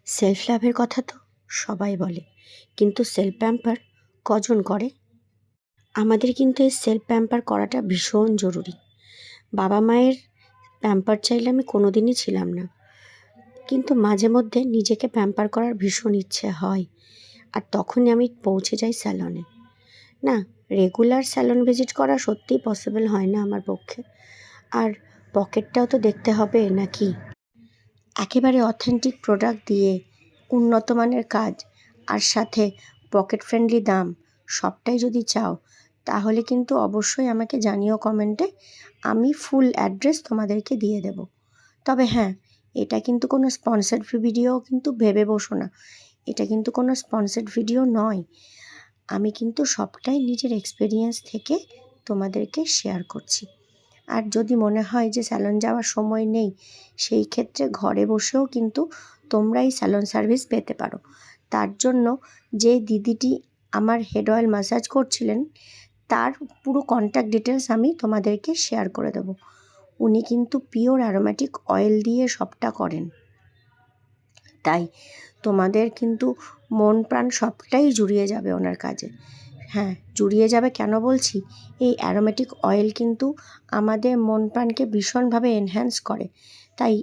Self লাভের কথা তো সবাই বলে, কিন্তু সেলফ প্যাম্পার কজন করে? আমাদের কিন্তু এই সেলফ প্যাম্পার করাটা ভীষণ জরুরি। বাবা মায়ের প্যাম্পার চাইলে আমি কোনো দিনই ছিলাম না, কিন্তু মাঝে মধ্যে নিজেকে প্যাম্পার করার ভীষণ ইচ্ছে হয়। আর তখনই আমি পৌঁছে যাই স্যালনে। না, রেগুলার স্যালন ভিজিট করা সত্যিই পসিবল হয় না আমার পক্ষে। আর পকেটটাও তো দেখতে হবে নাকি। একেবারে অথেন্টিক প্রোডাক্ট দিয়ে উন্নত মানের কাজ আর সাথে পকেট ফ্রেন্ডলি দাম সবটাই যদি চাও, তাহলে কিন্তু অবশ্যই আমাকে জানিও কমেন্টে। আমি ফুল অ্যাড্রেস তোমাদেরকে দিয়ে দেব। তবে হ্যাঁ, এটা কিন্তু কোনো স্পন্সর্ড ভিডিও কিন্তু ভেবে বসো না। এটা কিন্তু কোনো স্পন্সর্ড ভিডিও নয়। আমি কিন্তু সবটাই নিজের এক্সপেরিয়েন্স থেকে তোমাদেরকে শেয়ার করছি। আর যদি মনে হয় যে স্যালন যাওয়ার সময় নেই, সেই ক্ষেত্রে ঘরে বসেও কিন্তু তোমরা এই স্যালন সার্ভিস পেতে পারো। তার জন্য যে দিদিটি আমার হেড অয়েল ম্যাসাজ করছিলেন, তার পুরো কন্ট্যাক্ট ডিটেলস আমি তোমাদেরকে শেয়ার করে দেবো। উনি কিন্তু পিওর অ্যারোমেটিক অয়েল দিয়ে সবটা করেন। তাই তোমাদের কিন্তু মন প্রাণ সবটাই জুড়িয়ে যাবে ওনার কাজে। হ্যাঁ, জুড়িয়ে যাবে কেন বলছি, এই অ্যারোমেটিক অয়েল কিন্তু আমাদের মন প্রাণকে ভীষণভাবে এনহ্যান্স করে। তাই